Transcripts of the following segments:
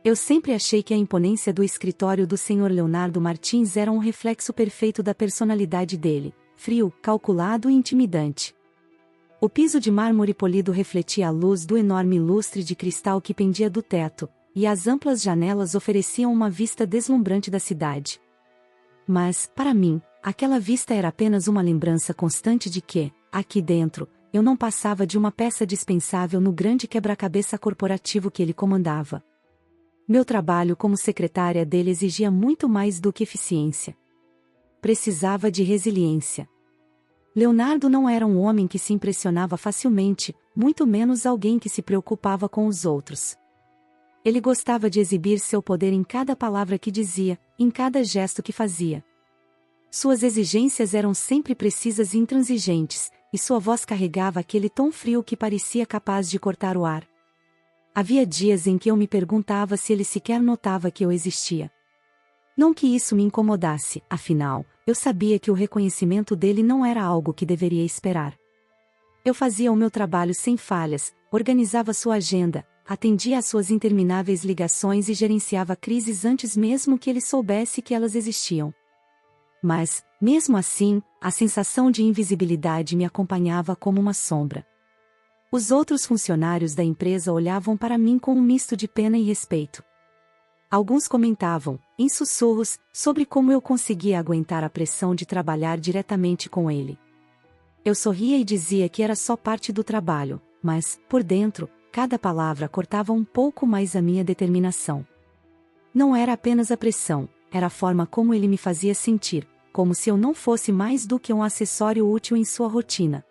Eu sempre achei que a imponência do escritório do Sr. Leonardo Martins era um reflexo perfeito da personalidade dele, frio, calculado e intimidante. O piso de mármore polido refletia a luz do enorme lustre de cristal que pendia do teto, e as amplas janelas ofereciam uma vista deslumbrante da cidade. Mas, para mim, aquela vista era apenas uma lembrança constante de que, aqui dentro, eu não passava de uma peça dispensável no grande quebra-cabeça corporativo que ele comandava. Meu trabalho como secretária dele exigia muito mais do que eficiência. Precisava de resiliência. Leonardo não era um homem que se impressionava facilmente, muito menos alguém que se preocupava com os outros. Ele gostava de exibir seu poder em cada palavra que dizia, em cada gesto que fazia. Suas exigências eram sempre precisas e intransigentes, e sua voz carregava aquele tom frio que parecia capaz de cortar o ar. Havia dias em que eu me perguntava se ele sequer notava que eu existia. Não que isso me incomodasse, afinal, eu sabia que o reconhecimento dele não era algo que deveria esperar. Eu fazia o meu trabalho sem falhas, organizava sua agenda, atendia às suas intermináveis ligações e gerenciava crises antes mesmo que ele soubesse que elas existiam. Mas, mesmo assim, a sensação de invisibilidade me acompanhava como uma sombra. Os outros funcionários da empresa olhavam para mim com um misto de pena e respeito. Alguns comentavam, em sussurros, sobre como eu conseguia aguentar a pressão de trabalhar diretamente com ele. Eu sorria e dizia que era só parte do trabalho, mas, por dentro, cada palavra cortava um pouco mais a minha determinação. Não era apenas a pressão, era a forma como ele me fazia sentir, como se eu não fosse mais do que um acessório útil em sua rotina.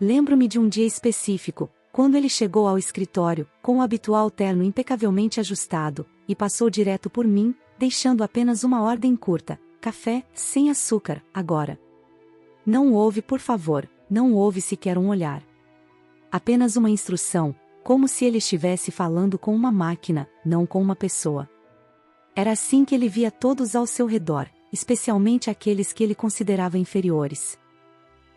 Lembro-me de um dia específico, quando ele chegou ao escritório, com o habitual terno impecavelmente ajustado, e passou direto por mim, deixando apenas uma ordem curta: café, sem açúcar, agora. Não houve, por favor, não houve sequer um olhar. Apenas uma instrução, como se ele estivesse falando com uma máquina, não com uma pessoa. Era assim que ele via todos ao seu redor, especialmente aqueles que ele considerava inferiores.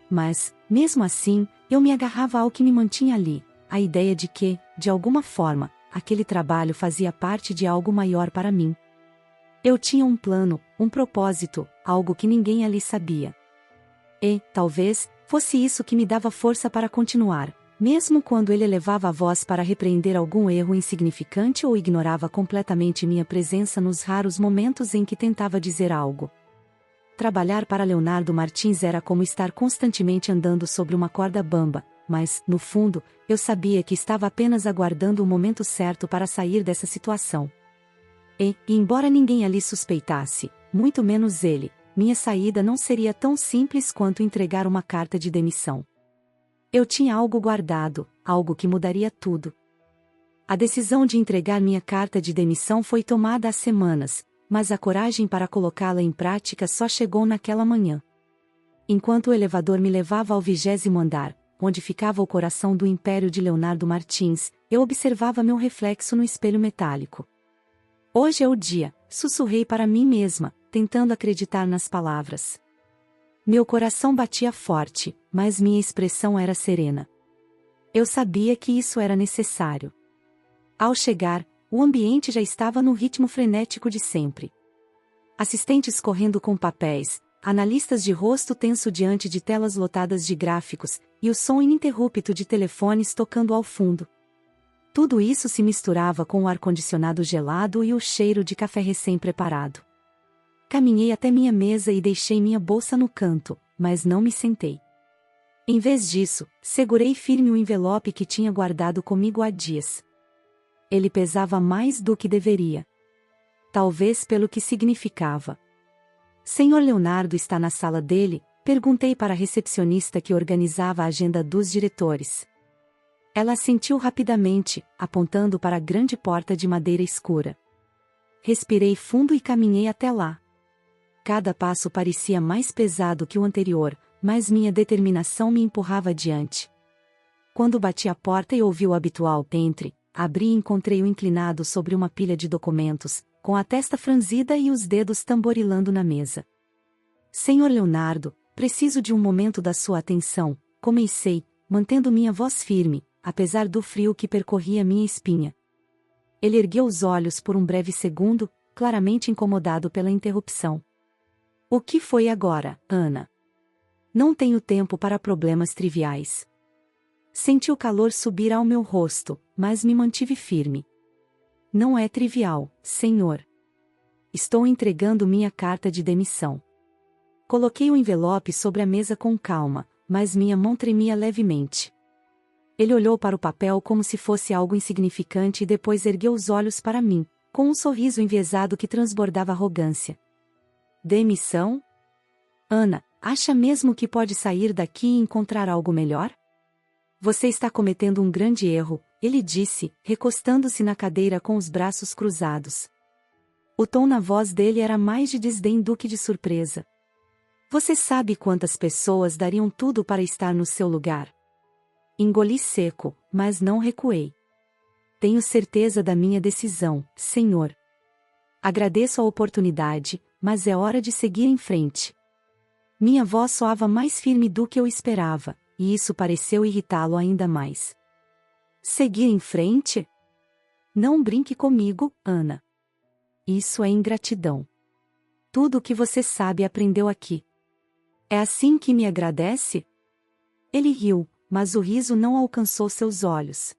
Mas, mesmo assim, eu me agarrava ao que me mantinha ali, a ideia de que, de alguma forma, aquele trabalho fazia parte de algo maior para mim. Eu tinha um plano, um propósito, algo que ninguém ali sabia. E, talvez, fosse isso que me dava força para continuar, mesmo quando ele elevava a voz para repreender algum erro insignificante ou ignorava completamente minha presença nos raros momentos em que tentava dizer algo. Trabalhar para Leonardo Martins era como estar constantemente andando sobre uma corda bamba, mas, no fundo, eu sabia que estava apenas aguardando o momento certo para sair dessa situação. E, embora ninguém ali suspeitasse, muito menos ele, minha saída não seria tão simples quanto entregar uma carta de demissão. Eu tinha algo guardado, algo que mudaria tudo. A decisão de entregar minha carta de demissão foi tomada há semanas, mas a coragem para colocá-la em prática só chegou naquela manhã. Enquanto o elevador me levava ao 20º andar, onde ficava o coração do império de Leonardo Martins, eu observava meu reflexo no espelho metálico. Hoje é o dia, sussurrei para mim mesma, tentando acreditar nas palavras. Meu coração batia forte, mas minha expressão era serena. Eu sabia que isso era necessário. Ao chegar, o ambiente já estava no ritmo frenético de sempre. Assistentes correndo com papéis, analistas de rosto tenso diante de telas lotadas de gráficos, e o som ininterrupto de telefones tocando ao fundo. Tudo isso se misturava com o ar-condicionado gelado e o cheiro de café recém-preparado. Caminhei até minha mesa e deixei minha bolsa no canto, mas não me sentei. Em vez disso, segurei firme o envelope que tinha guardado comigo há dias. Ele pesava mais do que deveria. Talvez pelo que significava. Senhor Leonardo está na sala dele? Perguntei para a recepcionista que organizava a agenda dos diretores. Ela assentiu rapidamente, apontando para a grande porta de madeira escura. Respirei fundo e caminhei até lá. Cada passo parecia mais pesado que o anterior, mas minha determinação me empurrava adiante. Quando bati a porta e ouvi o habitual "entre", abri e encontrei-o inclinado sobre uma pilha de documentos, com a testa franzida e os dedos tamborilando na mesa. Senhor Leonardo, preciso de um momento da sua atenção, comecei, mantendo minha voz firme, apesar do frio que percorria minha espinha. Ele ergueu os olhos por um breve segundo, claramente incomodado pela interrupção. O que foi agora, Ana? Não tenho tempo para problemas triviais. Senti o calor subir ao meu rosto, mas me mantive firme. Não é trivial, senhor. Estou entregando minha carta de demissão. Coloquei o envelope sobre a mesa com calma, mas minha mão tremia levemente. Ele olhou para o papel como se fosse algo insignificante e depois ergueu os olhos para mim, com um sorriso enviesado que transbordava arrogância. Demissão? Ana, acha mesmo que pode sair daqui e encontrar algo melhor? Você está cometendo um grande erro, ele disse, recostando-se na cadeira com os braços cruzados. O tom na voz dele era mais de desdém do que de surpresa. Você sabe quantas pessoas dariam tudo para estar no seu lugar? Engoli seco, mas não recuei. Tenho certeza da minha decisão, senhor. Agradeço a oportunidade, mas é hora de seguir em frente. Minha voz soava mais firme do que eu esperava, e isso pareceu irritá-lo ainda mais. Seguir em frente? Não brinque comigo, Ana. Isso é ingratidão. Tudo o que você sabe aprendeu aqui. É assim que me agradece? Ele riu, mas o riso não alcançou seus olhos.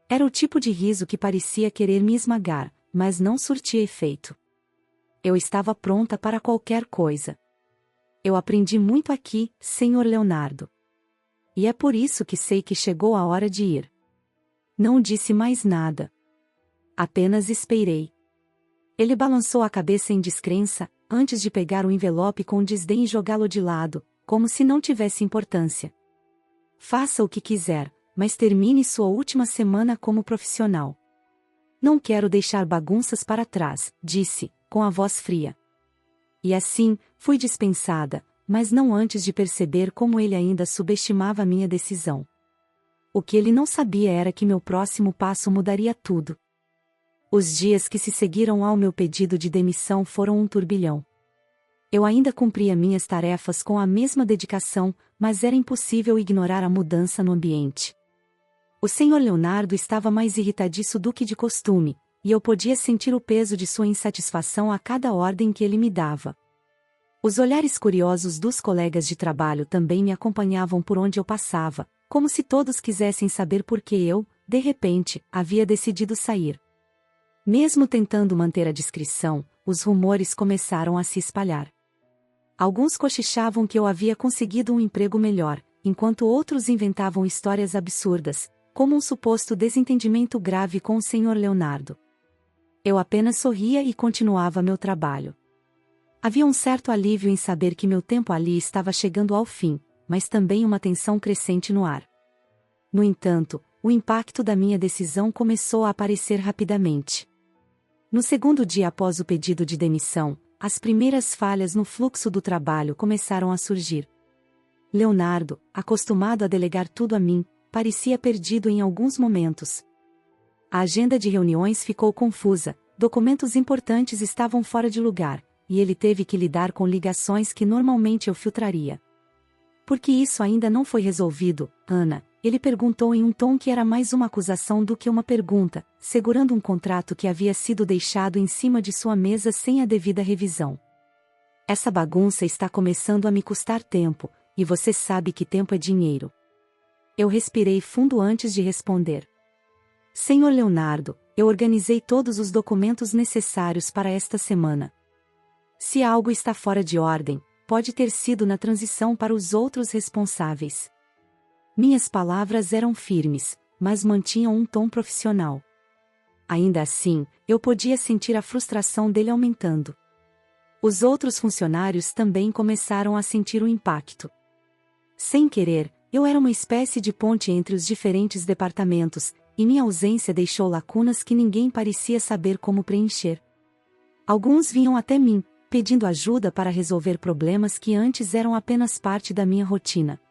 Era o tipo de riso que parecia querer me esmagar, mas não surtia efeito. Eu estava pronta para qualquer coisa. Eu aprendi muito aqui, Sr. Leonardo. E é por isso que sei que chegou a hora de ir. Não disse mais nada. Apenas esperei. Ele balançou a cabeça em descrença, antes de pegar o envelope com desdém e jogá-lo de lado, como se não tivesse importância. Faça o que quiser, mas termine sua última semana como profissional. Não quero deixar bagunças para trás, disse, com a voz fria. E assim, fui dispensada, mas não antes de perceber como ele ainda subestimava minha decisão. O que ele não sabia era que meu próximo passo mudaria tudo. Os dias que se seguiram ao meu pedido de demissão foram um turbilhão. Eu ainda cumpria minhas tarefas com a mesma dedicação, mas era impossível ignorar a mudança no ambiente. O Sr. Leonardo estava mais irritadiço do que de costume, e eu podia sentir o peso de sua insatisfação a cada ordem que ele me dava. Os olhares curiosos dos colegas de trabalho também me acompanhavam por onde eu passava, como se todos quisessem saber por que eu, de repente, havia decidido sair. Mesmo tentando manter a discrição, os rumores começaram a se espalhar. Alguns cochichavam que eu havia conseguido um emprego melhor, enquanto outros inventavam histórias absurdas, como um suposto desentendimento grave com o Sr. Leonardo. Eu apenas sorria e continuava meu trabalho. Havia um certo alívio em saber que meu tempo ali estava chegando ao fim, mas também uma tensão crescente no ar. No entanto, o impacto da minha decisão começou a aparecer rapidamente. No segundo dia após o pedido de demissão, as primeiras falhas no fluxo do trabalho começaram a surgir. Leonardo, acostumado a delegar tudo a mim, parecia perdido em alguns momentos. A agenda de reuniões ficou confusa, documentos importantes estavam fora de lugar, e ele teve que lidar com ligações que normalmente eu filtraria. Por que isso ainda não foi resolvido, Ana? Ele perguntou em um tom que era mais uma acusação do que uma pergunta, segurando um contrato que havia sido deixado em cima de sua mesa sem a devida revisão. Essa bagunça está começando a me custar tempo, e você sabe que tempo é dinheiro. Eu respirei fundo antes de responder. Senhor Leonardo, eu organizei todos os documentos necessários para esta semana. Se algo está fora de ordem, pode ter sido na transição para os outros responsáveis. Minhas palavras eram firmes, mas mantinham um tom profissional. Ainda assim, eu podia sentir a frustração dele aumentando. Os outros funcionários também começaram a sentir o impacto. Sem querer, eu era uma espécie de ponte entre os diferentes departamentos, e minha ausência deixou lacunas que ninguém parecia saber como preencher. Alguns vinham até mim, pedindo ajuda para resolver problemas que antes eram apenas parte da minha rotina.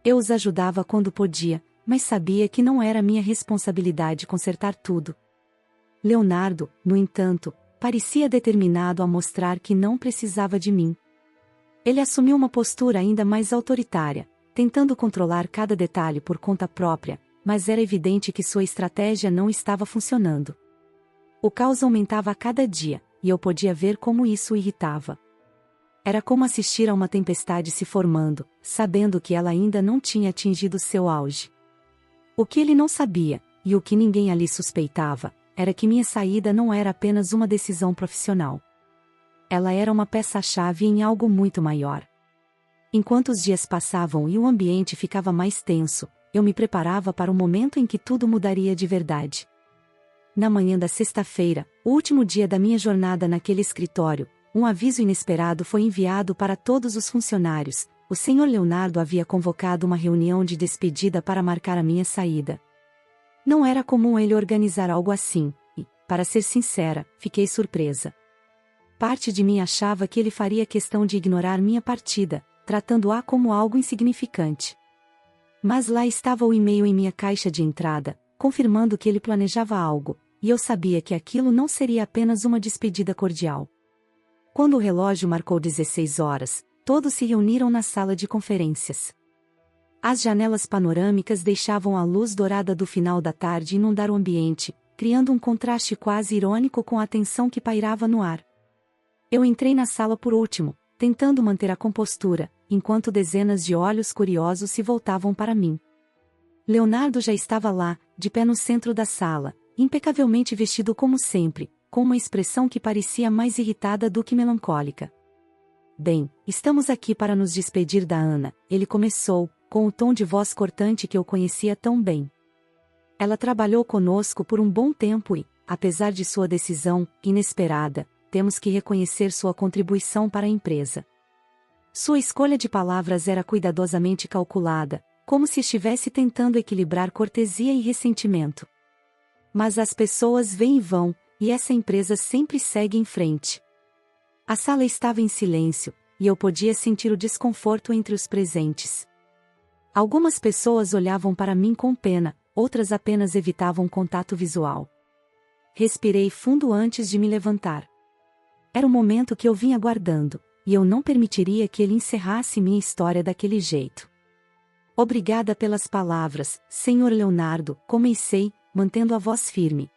Eu os ajudava quando podia, mas sabia que não era minha responsabilidade consertar tudo. Leonardo, no entanto, parecia determinado a mostrar que não precisava de mim. Ele assumiu uma postura ainda mais autoritária, tentando controlar cada detalhe por conta própria, mas era evidente que sua estratégia não estava funcionando. O caos aumentava a cada dia, e eu podia ver como isso o irritava. Era como assistir a uma tempestade se formando, sabendo que ela ainda não tinha atingido seu auge. O que ele não sabia, e o que ninguém ali suspeitava, era que minha saída não era apenas uma decisão profissional. Ela era uma peça-chave em algo muito maior. Enquanto os dias passavam e o ambiente ficava mais tenso, eu me preparava para o momento em que tudo mudaria de verdade. Na manhã da sexta-feira, o último dia da minha jornada naquele escritório, um aviso inesperado foi enviado para todos os funcionários. O Sr. Leonardo havia convocado uma reunião de despedida para marcar a minha saída. Não era comum ele organizar algo assim, e, para ser sincera, fiquei surpresa. Parte de mim achava que ele faria questão de ignorar minha partida, tratando-a como algo insignificante. Mas lá estava o e-mail em minha caixa de entrada, confirmando que ele planejava algo, e eu sabia que aquilo não seria apenas uma despedida cordial. Quando o relógio marcou 16 horas, todos se reuniram na sala de conferências. As janelas panorâmicas deixavam a luz dourada do final da tarde inundar o ambiente, criando um contraste quase irônico com a tensão que pairava no ar. Eu entrei na sala por último, tentando manter a compostura, enquanto dezenas de olhos curiosos se voltavam para mim. Leonardo já estava lá, de pé no centro da sala, impecavelmente vestido como sempre, com uma expressão que parecia mais irritada do que melancólica. Bem, estamos aqui para nos despedir da Ana, ele começou, com o tom de voz cortante que eu conhecia tão bem. Ela trabalhou conosco por um bom tempo e, apesar de sua decisão, inesperada, temos que reconhecer sua contribuição para a empresa. Sua escolha de palavras era cuidadosamente calculada, como se estivesse tentando equilibrar cortesia e ressentimento. Mas as pessoas vêm e vão, e essa empresa sempre segue em frente. A sala estava em silêncio, e eu podia sentir o desconforto entre os presentes. Algumas pessoas olhavam para mim com pena, outras apenas evitavam contato visual. Respirei fundo antes de me levantar. Era o momento que eu vinha aguardando, e eu não permitiria que ele encerrasse minha história daquele jeito. Obrigada pelas palavras, Sr. Leonardo, comecei, mantendo a voz firme.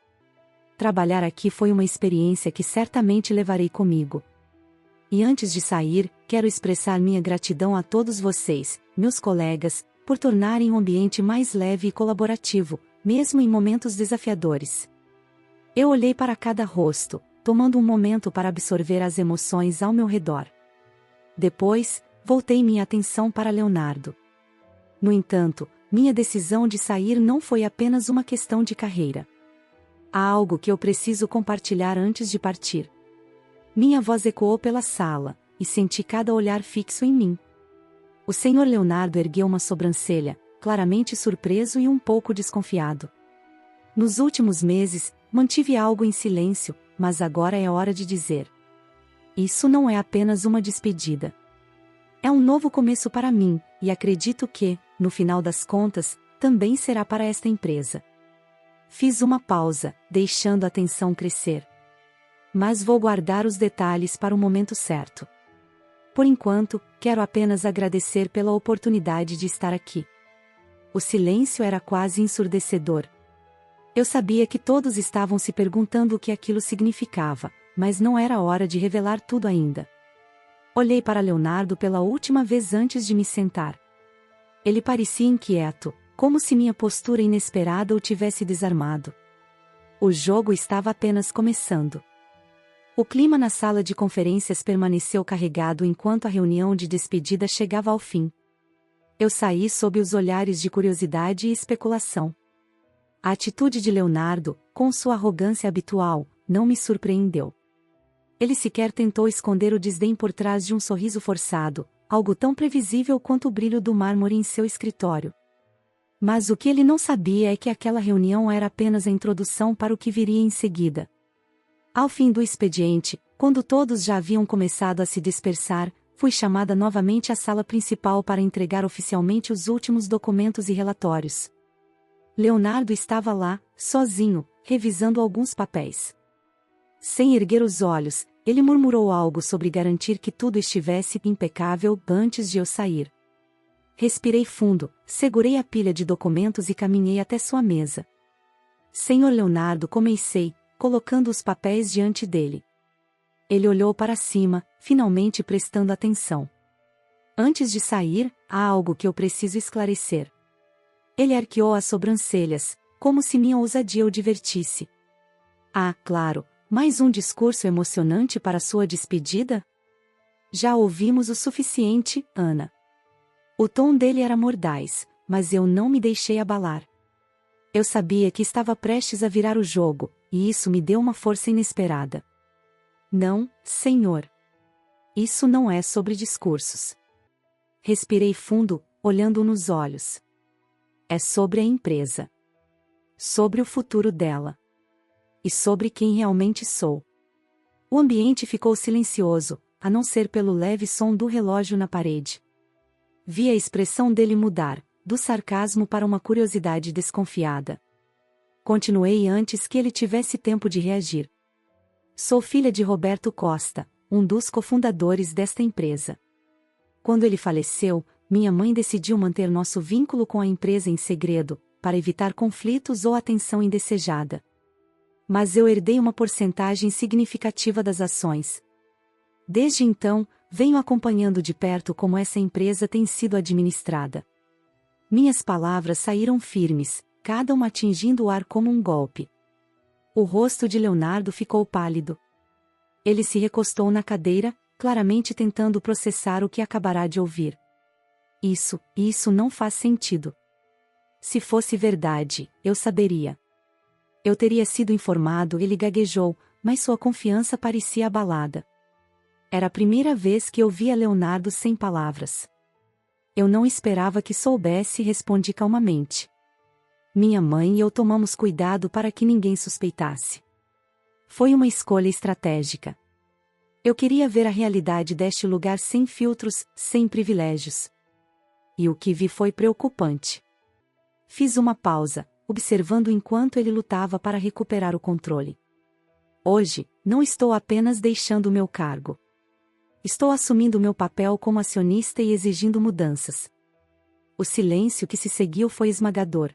Trabalhar aqui foi uma experiência que certamente levarei comigo. E antes de sair, quero expressar minha gratidão a todos vocês, meus colegas, por tornarem o ambiente mais leve e colaborativo, mesmo em momentos desafiadores. Eu olhei para cada rosto, tomando um momento para absorver as emoções ao meu redor. Depois, voltei minha atenção para Leonardo. No entanto, minha decisão de sair não foi apenas uma questão de carreira. Há algo que eu preciso compartilhar antes de partir. Minha voz ecoou pela sala, e senti cada olhar fixo em mim. O Sr. Leonardo ergueu uma sobrancelha, claramente surpreso e um pouco desconfiado. Nos últimos meses, mantive algo em silêncio, mas agora é hora de dizer. Isso não é apenas uma despedida. É um novo começo para mim, e acredito que, no final das contas, também será para esta empresa. Fiz uma pausa, deixando a tensão crescer. Mas vou guardar os detalhes para o momento certo. Por enquanto, quero apenas agradecer pela oportunidade de estar aqui. O silêncio era quase ensurdecedor. Eu sabia que todos estavam se perguntando o que aquilo significava, mas não era hora de revelar tudo ainda. Olhei para Leonardo pela última vez antes de me sentar. Ele parecia inquieto, como se minha postura inesperada o tivesse desarmado. O jogo estava apenas começando. O clima na sala de conferências permaneceu carregado enquanto a reunião de despedida chegava ao fim. Eu saí sob os olhares de curiosidade e especulação. A atitude de Leonardo, com sua arrogância habitual, não me surpreendeu. Ele sequer tentou esconder o desdém por trás de um sorriso forçado, algo tão previsível quanto o brilho do mármore em seu escritório. Mas o que ele não sabia é que aquela reunião era apenas a introdução para o que viria em seguida. Ao fim do expediente, quando todos já haviam começado a se dispersar, fui chamada novamente à sala principal para entregar oficialmente os últimos documentos e relatórios. Leonardo estava lá, sozinho, revisando alguns papéis. Sem erguer os olhos, ele murmurou algo sobre garantir que tudo estivesse impecável antes de eu sair. Respirei fundo, segurei a pilha de documentos e caminhei até sua mesa. Senhor Leonardo, comecei, colocando os papéis diante dele. Ele olhou para cima, finalmente prestando atenção. Antes de sair, há algo que eu preciso esclarecer. Ele arqueou as sobrancelhas, como se minha ousadia o divertisse. Ah, claro, mais um discurso emocionante para sua despedida? Já ouvimos o suficiente, Ana. O tom dele era mordaz, mas eu não me deixei abalar. Eu sabia que estava prestes a virar o jogo, e isso me deu uma força inesperada. Não, senhor. Isso não é sobre discursos. Respirei fundo, olhando-o nos olhos. É sobre a empresa. Sobre o futuro dela. E sobre quem realmente sou. O ambiente ficou silencioso, a não ser pelo leve som do relógio na parede. Vi a expressão dele mudar, do sarcasmo para uma curiosidade desconfiada. Continuei antes que ele tivesse tempo de reagir. Sou filha de Roberto Costa, um dos cofundadores desta empresa. Quando ele faleceu, minha mãe decidiu manter nosso vínculo com a empresa em segredo, para evitar conflitos ou atenção indesejada. Mas eu herdei uma porcentagem significativa das ações. Desde então, venho acompanhando de perto como essa empresa tem sido administrada. Minhas palavras saíram firmes, cada uma atingindo o ar como um golpe. O rosto de Leonardo ficou pálido. Ele se recostou na cadeira, claramente tentando processar o que acabará de ouvir. Isso não faz sentido. Se fosse verdade, eu saberia. Eu teria sido informado, ele gaguejou, mas sua confiança parecia abalada. Era a primeira vez que eu via Leonardo sem palavras. Eu não esperava que soubesse, respondi calmamente. Minha mãe e eu tomamos cuidado para que ninguém suspeitasse. Foi uma escolha estratégica. Eu queria ver a realidade deste lugar sem filtros, sem privilégios. E o que vi foi preocupante. Fiz uma pausa, observando enquanto ele lutava para recuperar o controle. Hoje, não estou apenas deixando o meu cargo. Estou assumindo meu papel como acionista e exigindo mudanças. O silêncio que se seguiu foi esmagador.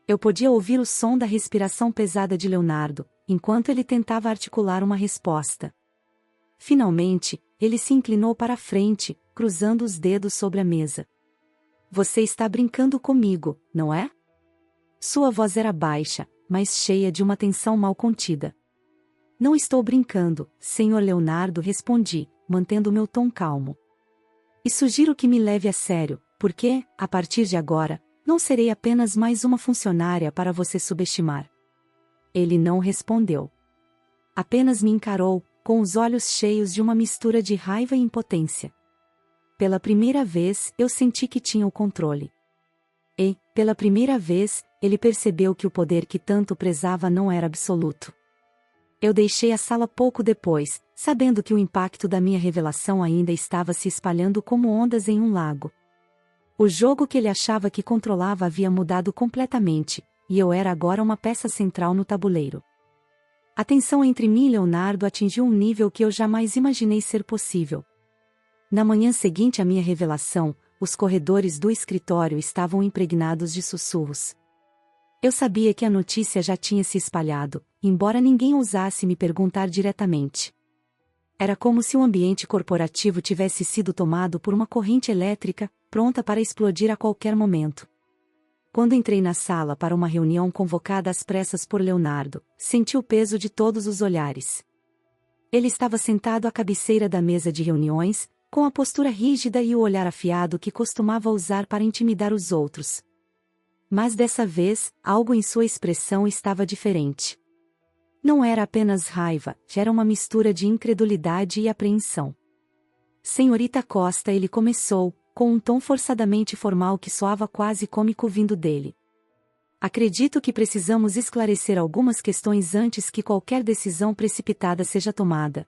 Eu podia ouvir o som da respiração pesada de Leonardo, enquanto ele tentava articular uma resposta. Finalmente, ele se inclinou para a frente, cruzando os dedos sobre a mesa. Você está brincando comigo, não é? Sua voz era baixa, mas cheia de uma tensão mal contida. Não estou brincando, senhor Leonardo, respondi, mantendo meu tom calmo. E sugiro que me leve a sério, porque, a partir de agora, não serei apenas mais uma funcionária para você subestimar. Ele não respondeu. Apenas me encarou, com os olhos cheios de uma mistura de raiva e impotência. Pela primeira vez, eu senti que tinha o controle. E, pela primeira vez, ele percebeu que o poder que tanto prezava não era absoluto. Eu deixei a sala pouco depois, sabendo que o impacto da minha revelação ainda estava se espalhando como ondas em um lago. O jogo que ele achava que controlava havia mudado completamente, e eu era agora uma peça central no tabuleiro. A tensão entre mim e Leonardo atingiu um nível que eu jamais imaginei ser possível. Na manhã seguinte à minha revelação, os corredores do escritório estavam impregnados de sussurros. Eu sabia que a notícia já tinha se espalhado, embora ninguém ousasse me perguntar diretamente. Era como se o ambiente corporativo tivesse sido tomado por uma corrente elétrica, pronta para explodir a qualquer momento. Quando entrei na sala para uma reunião convocada às pressas por Leonardo, senti o peso de todos os olhares. Ele estava sentado à cabeceira da mesa de reuniões, com a postura rígida e o olhar afiado que costumava usar para intimidar os outros. Mas dessa vez, algo em sua expressão estava diferente. Não era apenas raiva, já era uma mistura de incredulidade e apreensão. Senhorita Costa, ele começou, com um tom forçadamente formal que soava quase cômico vindo dele. Acredito que precisamos esclarecer algumas questões antes que qualquer decisão precipitada seja tomada.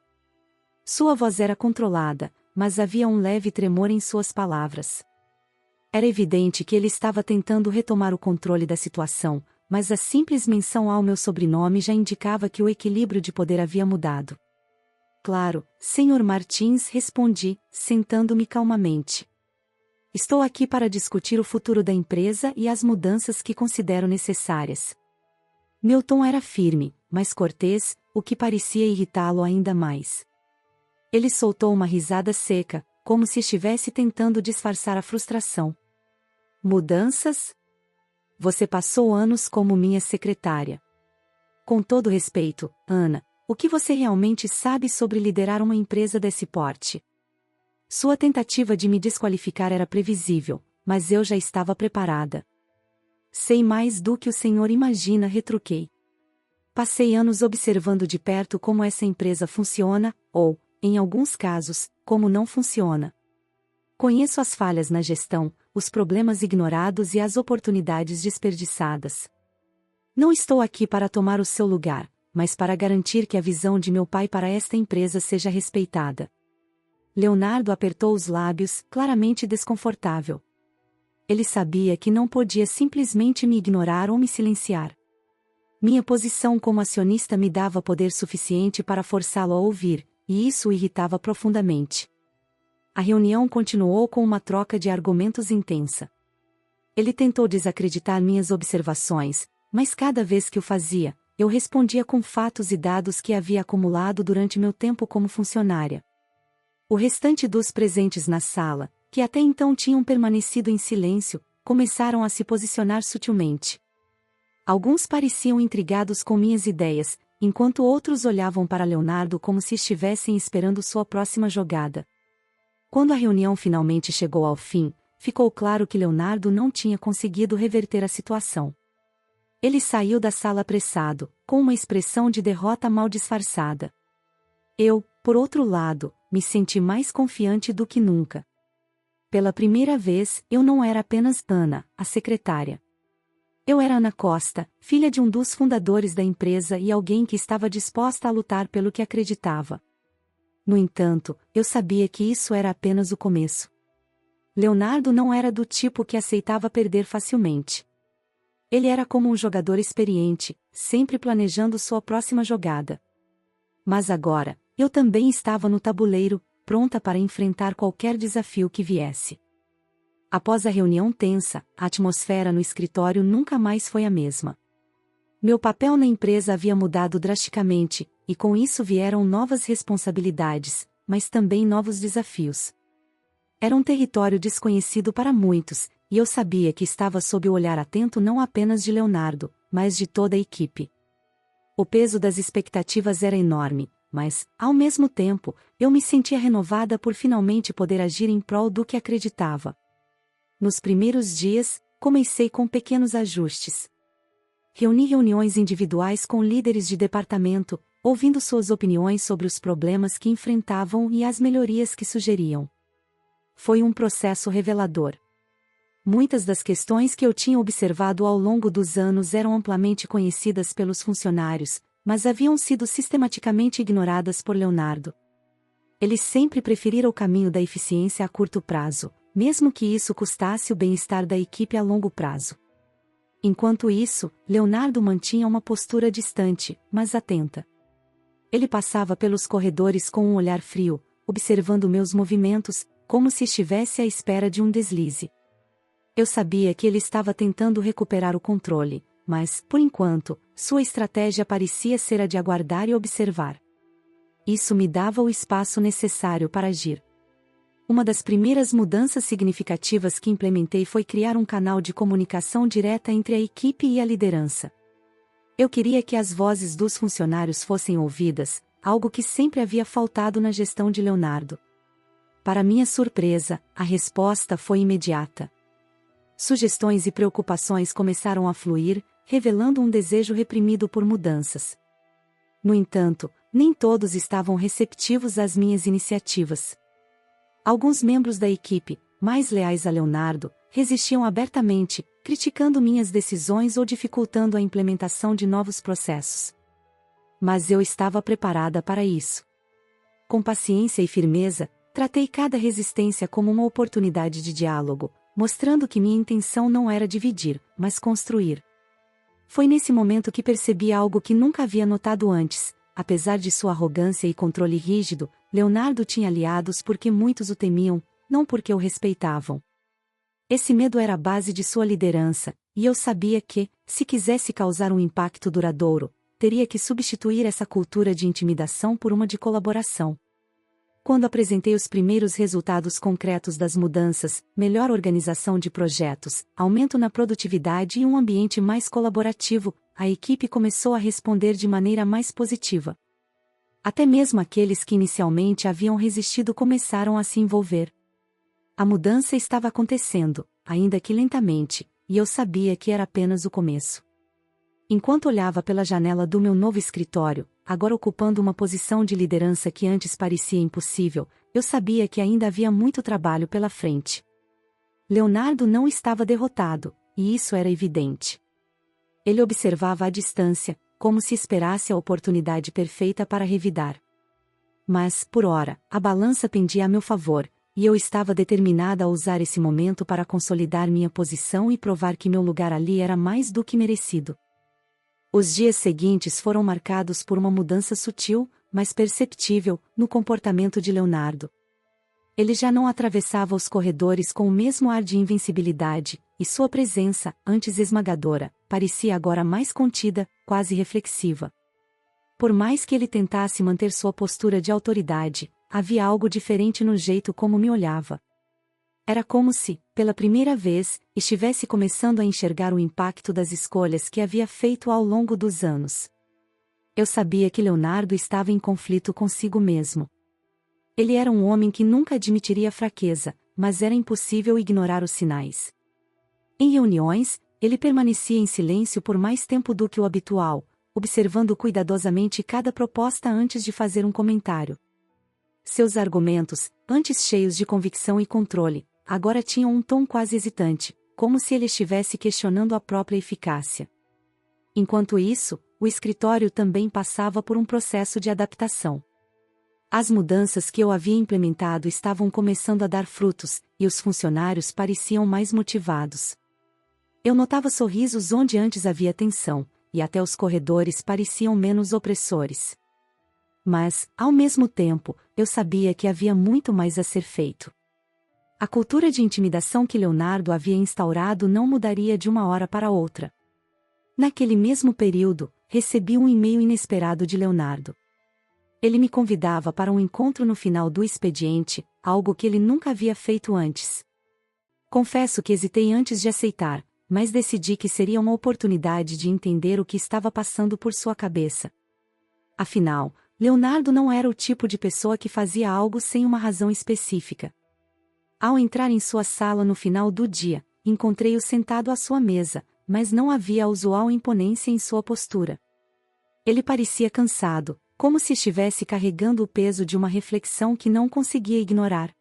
Sua voz era controlada, mas havia um leve tremor em suas palavras. Era evidente que ele estava tentando retomar o controle da situação, mas a simples menção ao meu sobrenome já indicava que o equilíbrio de poder havia mudado. Claro, Sr. Martins, respondi, sentando-me calmamente. Estou aqui para discutir o futuro da empresa e as mudanças que considero necessárias. Meu tom era firme, mas cortês, o que parecia irritá-lo ainda mais. Ele soltou uma risada seca, como se estivesse tentando disfarçar a frustração. Mudanças? Você passou anos como minha secretária. Com todo respeito, Ana, o que você realmente sabe sobre liderar uma empresa desse porte? Sua tentativa de me desqualificar era previsível, mas eu já estava preparada. Sei mais do que o senhor imagina, retruquei. Passei anos observando de perto como essa empresa funciona, ou, em alguns casos, como não funciona. Conheço as falhas na gestão, os problemas ignorados e as oportunidades desperdiçadas. Não estou aqui para tomar o seu lugar, mas para garantir que a visão de meu pai para esta empresa seja respeitada. Leonardo apertou os lábios, claramente desconfortável. Ele sabia que não podia simplesmente me ignorar ou me silenciar. Minha posição como acionista me dava poder suficiente para forçá-lo a ouvir, e isso o irritava profundamente. A reunião continuou com uma troca de argumentos intensa. Ele tentou desacreditar minhas observações, mas cada vez que o fazia, eu respondia com fatos e dados que havia acumulado durante meu tempo como funcionária. O restante dos presentes na sala, que até então tinham permanecido em silêncio, começaram a se posicionar sutilmente. Alguns pareciam intrigados com minhas ideias, enquanto outros olhavam para Leonardo como se estivessem esperando sua próxima jogada. Quando a reunião finalmente chegou ao fim, ficou claro que Leonardo não tinha conseguido reverter a situação. Ele saiu da sala apressado, com uma expressão de derrota mal disfarçada. Eu, por outro lado, me senti mais confiante do que nunca. Pela primeira vez, eu não era apenas Ana, a secretária. Eu era Ana Costa, filha de um dos fundadores da empresa e alguém que estava disposta a lutar pelo que acreditava. No entanto, eu sabia que isso era apenas o começo. Leonardo não era do tipo que aceitava perder facilmente. Ele era como um jogador experiente, sempre planejando sua próxima jogada. Mas agora, eu também estava no tabuleiro, pronta para enfrentar qualquer desafio que viesse. Após a reunião tensa, a atmosfera no escritório nunca mais foi a mesma. Meu papel na empresa havia mudado drasticamente, e com isso vieram novas responsabilidades, mas também novos desafios. Era um território desconhecido para muitos, e eu sabia que estava sob o olhar atento não apenas de Leonardo, mas de toda a equipe. O peso das expectativas era enorme, mas, ao mesmo tempo, eu me sentia renovada por finalmente poder agir em prol do que acreditava. Nos primeiros dias, comecei com pequenos ajustes. Reuni reuniões individuais com líderes de departamento, ouvindo suas opiniões sobre os problemas que enfrentavam e as melhorias que sugeriam. Foi um processo revelador. Muitas das questões que eu tinha observado ao longo dos anos eram amplamente conhecidas pelos funcionários, mas haviam sido sistematicamente ignoradas por Leonardo. Ele sempre preferira o caminho da eficiência a curto prazo, mesmo que isso custasse o bem-estar da equipe a longo prazo. Enquanto isso, Leonardo mantinha uma postura distante, mas atenta. Ele passava pelos corredores com um olhar frio, observando meus movimentos, como se estivesse à espera de um deslize. Eu sabia que ele estava tentando recuperar o controle, mas, por enquanto, sua estratégia parecia ser a de aguardar e observar. Isso me dava o espaço necessário para agir. Uma das primeiras mudanças significativas que implementei foi criar um canal de comunicação direta entre a equipe e a liderança. Eu queria que as vozes dos funcionários fossem ouvidas, algo que sempre havia faltado na gestão de Leonardo. Para minha surpresa, a resposta foi imediata. Sugestões e preocupações começaram a fluir, revelando um desejo reprimido por mudanças. No entanto, nem todos estavam receptivos às minhas iniciativas. Alguns membros da equipe, mais leais a Leonardo, resistiam abertamente, criticando minhas decisões ou dificultando a implementação de novos processos. Mas eu estava preparada para isso. Com paciência e firmeza, tratei cada resistência como uma oportunidade de diálogo, mostrando que minha intenção não era dividir, mas construir. Foi nesse momento que percebi algo que nunca havia notado antes. Apesar de sua arrogância e controle rígido, Leonardo tinha aliados porque muitos o temiam, não porque o respeitavam. Esse medo era a base de sua liderança, e eu sabia que, se quisesse causar um impacto duradouro, teria que substituir essa cultura de intimidação por uma de colaboração. Quando apresentei os primeiros resultados concretos das mudanças, melhor organização de projetos, aumento na produtividade e um ambiente mais colaborativo, a equipe começou a responder de maneira mais positiva. Até mesmo aqueles que inicialmente haviam resistido começaram a se envolver. A mudança estava acontecendo, ainda que lentamente, e eu sabia que era apenas o começo. Enquanto olhava pela janela do meu novo escritório, agora ocupando uma posição de liderança que antes parecia impossível, eu sabia que ainda havia muito trabalho pela frente. Leonardo não estava derrotado, e isso era evidente. Ele observava à distância, como se esperasse a oportunidade perfeita para revidar. Mas, por ora, a balança pendia a meu favor, e eu estava determinada a usar esse momento para consolidar minha posição e provar que meu lugar ali era mais do que merecido. Os dias seguintes foram marcados por uma mudança sutil, mas perceptível, no comportamento de Leonardo. Ele já não atravessava os corredores com o mesmo ar de invencibilidade, e sua presença, antes esmagadora, parecia agora mais contida, quase reflexiva. Por mais que ele tentasse manter sua postura de autoridade, havia algo diferente no jeito como me olhava. Era como se, pela primeira vez, estivesse começando a enxergar o impacto das escolhas que havia feito ao longo dos anos. Eu sabia que Leonardo estava em conflito consigo mesmo. Ele era um homem que nunca admitiria fraqueza, mas era impossível ignorar os sinais. Em reuniões, ele permanecia em silêncio por mais tempo do que o habitual, observando cuidadosamente cada proposta antes de fazer um comentário. Seus argumentos, antes cheios de convicção e controle, agora tinham um tom quase hesitante, como se ele estivesse questionando a própria eficácia. Enquanto isso, o escritório também passava por um processo de adaptação. As mudanças que eu havia implementado estavam começando a dar frutos, e os funcionários pareciam mais motivados. Eu notava sorrisos onde antes havia tensão, e até os corredores pareciam menos opressores. Mas, ao mesmo tempo, eu sabia que havia muito mais a ser feito. A cultura de intimidação que Leonardo havia instaurado não mudaria de uma hora para outra. Naquele mesmo período, recebi um e-mail inesperado de Leonardo. Ele me convidava para um encontro no final do expediente, algo que ele nunca havia feito antes. Confesso que hesitei antes de aceitar, mas decidi que seria uma oportunidade de entender o que estava passando por sua cabeça. Afinal, Leonardo não era o tipo de pessoa que fazia algo sem uma razão específica. Ao entrar em sua sala no final do dia, encontrei-o sentado à sua mesa, mas não havia a usual imponência em sua postura. Ele parecia cansado, como se estivesse carregando o peso de uma reflexão que não conseguia ignorar.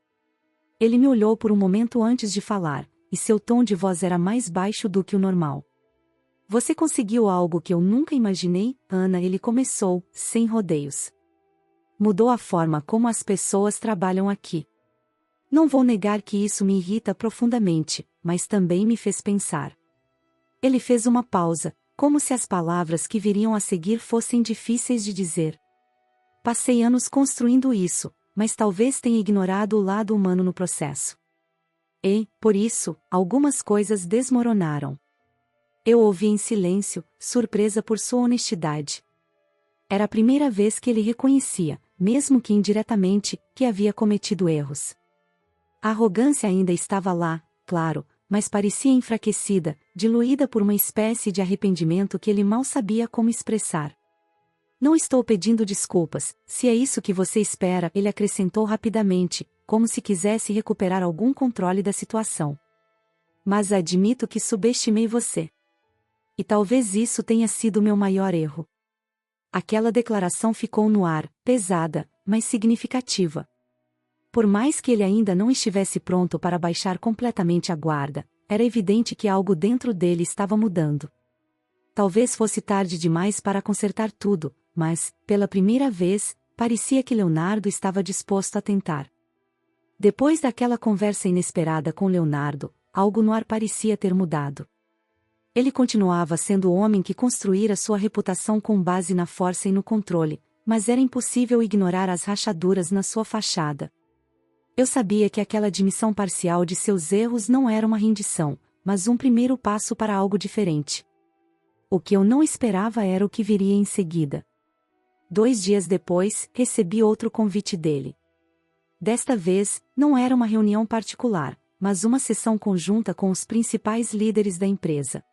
Ele me olhou por um momento antes de falar, e seu tom de voz era mais baixo do que o normal. Você conseguiu algo que eu nunca imaginei, Ana, ele começou, sem rodeios. Mudou a forma como as pessoas trabalham aqui. Não vou negar que isso me irrita profundamente, mas também me fez pensar. Ele fez uma pausa, como se as palavras que viriam a seguir fossem difíceis de dizer. Passei anos construindo isso, mas talvez tenha ignorado o lado humano no processo. E, por isso, algumas coisas desmoronaram. Eu ouvi em silêncio, surpresa por sua honestidade. Era a primeira vez que ele reconhecia, mesmo que indiretamente, que havia cometido erros. A arrogância ainda estava lá, claro, mas parecia enfraquecida, diluída por uma espécie de arrependimento que ele mal sabia como expressar. Não estou pedindo desculpas, se é isso que você espera, ele acrescentou rapidamente, como se quisesse recuperar algum controle da situação. Mas admito que subestimei você. E talvez isso tenha sido meu maior erro. Aquela declaração ficou no ar, pesada, mas significativa. Por mais que ele ainda não estivesse pronto para baixar completamente a guarda, era evidente que algo dentro dele estava mudando. Talvez fosse tarde demais para consertar tudo, mas, pela primeira vez, parecia que Leonardo estava disposto a tentar. Depois daquela conversa inesperada com Leonardo, algo no ar parecia ter mudado. Ele continuava sendo o homem que construíra sua reputação com base na força e no controle, mas era impossível ignorar as rachaduras na sua fachada. Eu sabia que aquela admissão parcial de seus erros não era uma rendição, mas um primeiro passo para algo diferente. O que eu não esperava era o que viria em seguida. 2 dias depois, recebi outro convite dele. Desta vez, não era uma reunião particular, mas uma sessão conjunta com os principais líderes da empresa.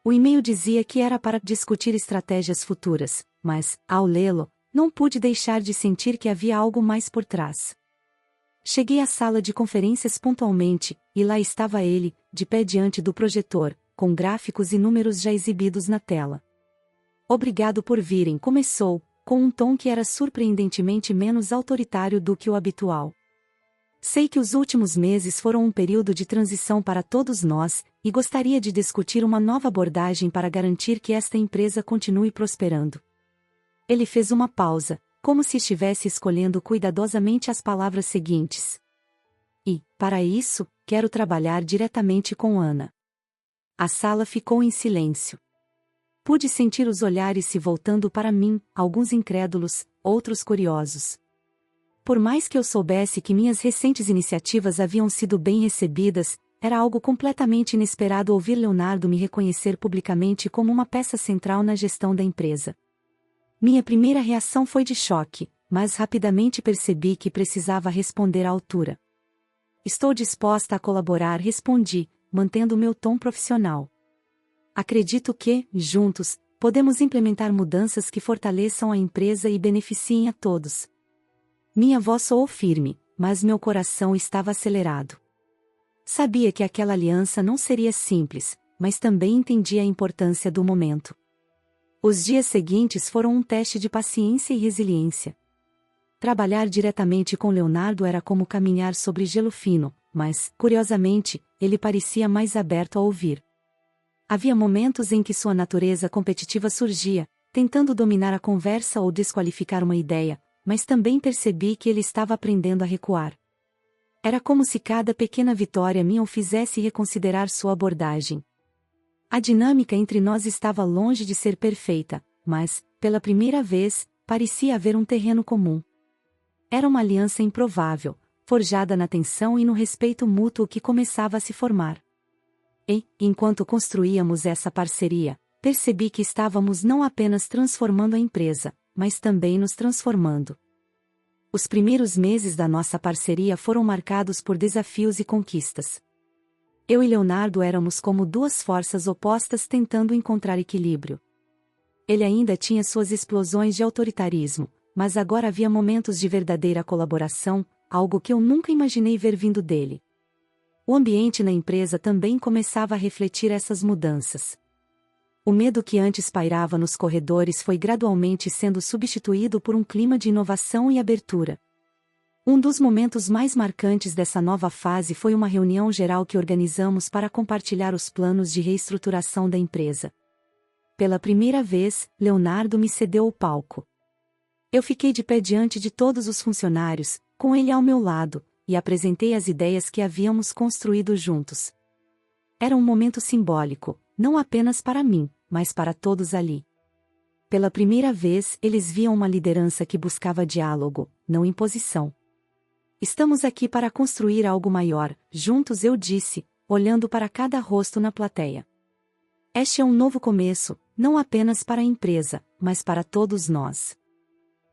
O e-mail dizia que era para discutir estratégias futuras, mas, ao lê-lo, não pude deixar de sentir que havia algo mais por trás. Cheguei à sala de conferências pontualmente, e lá estava ele, de pé diante do projetor, com gráficos e números já exibidos na tela. Obrigado por virem, começou, com um tom que era surpreendentemente menos autoritário do que o habitual. Sei que os últimos meses foram um período de transição para todos nós, e gostaria de discutir uma nova abordagem para garantir que esta empresa continue prosperando. Ele fez uma pausa, como se estivesse escolhendo cuidadosamente as palavras seguintes. E, para isso, quero trabalhar diretamente com Ana. A sala ficou em silêncio. Pude sentir os olhares se voltando para mim, alguns incrédulos, outros curiosos. Por mais que eu soubesse que minhas recentes iniciativas haviam sido bem recebidas, era algo completamente inesperado ouvir Leonardo me reconhecer publicamente como uma peça central na gestão da empresa. Minha primeira reação foi de choque, mas rapidamente percebi que precisava responder à altura. Estou disposta a colaborar, respondi, mantendo meu tom profissional. Acredito que, juntos, podemos implementar mudanças que fortaleçam a empresa e beneficiem a todos. Minha voz soou firme, mas meu coração estava acelerado. Sabia que aquela aliança não seria simples, mas também entendia a importância do momento. Os dias seguintes foram um teste de paciência e resiliência. Trabalhar diretamente com Leonardo era como caminhar sobre gelo fino, mas, curiosamente, ele parecia mais aberto a ouvir. Havia momentos em que sua natureza competitiva surgia, tentando dominar a conversa ou desqualificar uma ideia, mas também percebi que ele estava aprendendo a recuar. Era como se cada pequena vitória minha o fizesse reconsiderar sua abordagem. A dinâmica entre nós estava longe de ser perfeita, mas, pela primeira vez, parecia haver um terreno comum. Era uma aliança improvável, forjada na tensão e no respeito mútuo que começava a se formar. E, enquanto construíamos essa parceria, percebi que estávamos não apenas transformando a empresa, mas também nos transformando. Os primeiros meses da nossa parceria foram marcados por desafios e conquistas. Eu e Leonardo éramos como duas forças opostas tentando encontrar equilíbrio. Ele ainda tinha suas explosões de autoritarismo, mas agora havia momentos de verdadeira colaboração, algo que eu nunca imaginei ver vindo dele. O ambiente na empresa também começava a refletir essas mudanças. O medo que antes pairava nos corredores foi gradualmente sendo substituído por um clima de inovação e abertura. Um dos momentos mais marcantes dessa nova fase foi uma reunião geral que organizamos para compartilhar os planos de reestruturação da empresa. Pela primeira vez, Leonardo me cedeu o palco. Eu fiquei de pé diante de todos os funcionários, com ele ao meu lado, e apresentei as ideias que havíamos construído juntos. Era um momento simbólico, não apenas para mim, mas para todos ali. Pela primeira vez, eles viam uma liderança que buscava diálogo, não imposição. Estamos aqui para construir algo maior, juntos, eu disse, olhando para cada rosto na plateia. Este é um novo começo, não apenas para a empresa, mas para todos nós.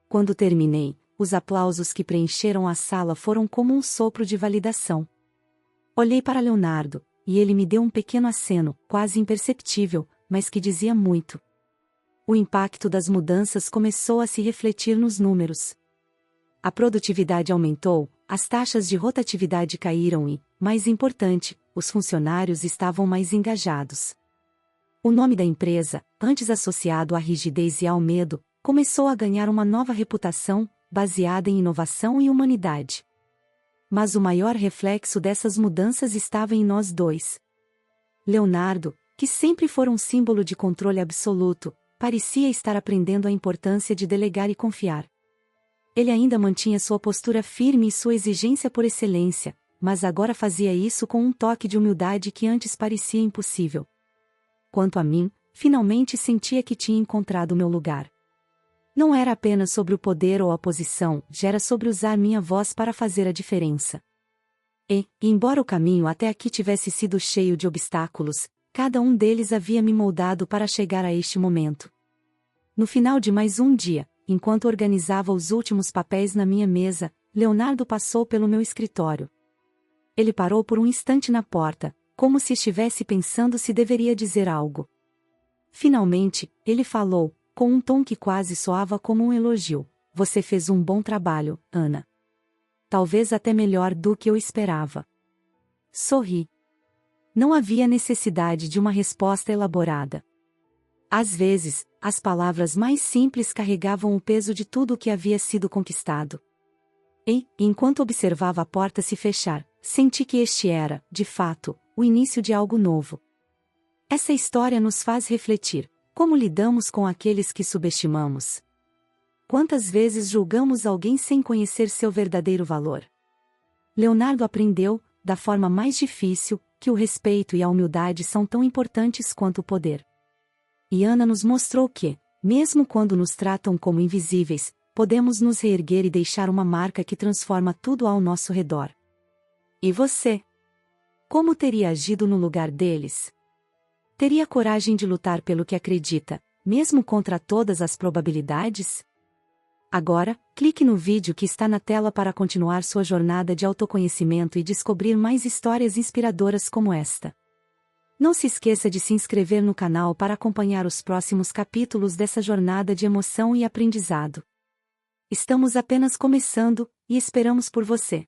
Quando terminei, os aplausos que preencheram a sala foram como um sopro de validação. Olhei para Leonardo, e ele me deu um pequeno aceno, quase imperceptível, mas que dizia muito. O impacto das mudanças começou a se refletir nos números. A produtividade aumentou, as taxas de rotatividade caíram e, mais importante, os funcionários estavam mais engajados. O nome da empresa, antes associado à rigidez e ao medo, começou a ganhar uma nova reputação, baseada em inovação e humanidade. Mas o maior reflexo dessas mudanças estava em nós dois. Leonardo, que sempre fora um símbolo de controle absoluto, parecia estar aprendendo a importância de delegar e confiar. Ele ainda mantinha sua postura firme e sua exigência por excelência, mas agora fazia isso com um toque de humildade que antes parecia impossível. Quanto a mim, finalmente sentia que tinha encontrado meu lugar. Não era apenas sobre o poder ou a posição, já era sobre usar minha voz para fazer a diferença. E, embora o caminho até aqui tivesse sido cheio de obstáculos, cada um deles havia me moldado para chegar a este momento. No final de mais um dia, enquanto organizava os últimos papéis na minha mesa, Leonardo passou pelo meu escritório. Ele parou por um instante na porta, como se estivesse pensando se deveria dizer algo. Finalmente, ele falou, com um tom que quase soava como um elogio: "Você fez um bom trabalho, Ana. Talvez até melhor do que eu esperava." Sorri. Não havia necessidade de uma resposta elaborada. Às vezes, as palavras mais simples carregavam o peso de tudo o que havia sido conquistado. E, enquanto observava a porta se fechar, senti que este era, de fato, o início de algo novo. Essa história nos faz refletir: como lidamos com aqueles que subestimamos? Quantas vezes julgamos alguém sem conhecer seu verdadeiro valor? Leonardo aprendeu, da forma mais difícil, que o respeito e a humildade são tão importantes quanto o poder. E Ana nos mostrou que, mesmo quando nos tratam como invisíveis, podemos nos reerguer e deixar uma marca que transforma tudo ao nosso redor. E você? Como teria agido no lugar deles? Teria coragem de lutar pelo que acredita, mesmo contra todas as probabilidades? Agora, clique no vídeo que está na tela para continuar sua jornada de autoconhecimento e descobrir mais histórias inspiradoras como esta. Não se esqueça de se inscrever no canal para acompanhar os próximos capítulos dessa jornada de emoção e aprendizado. Estamos apenas começando, e esperamos por você.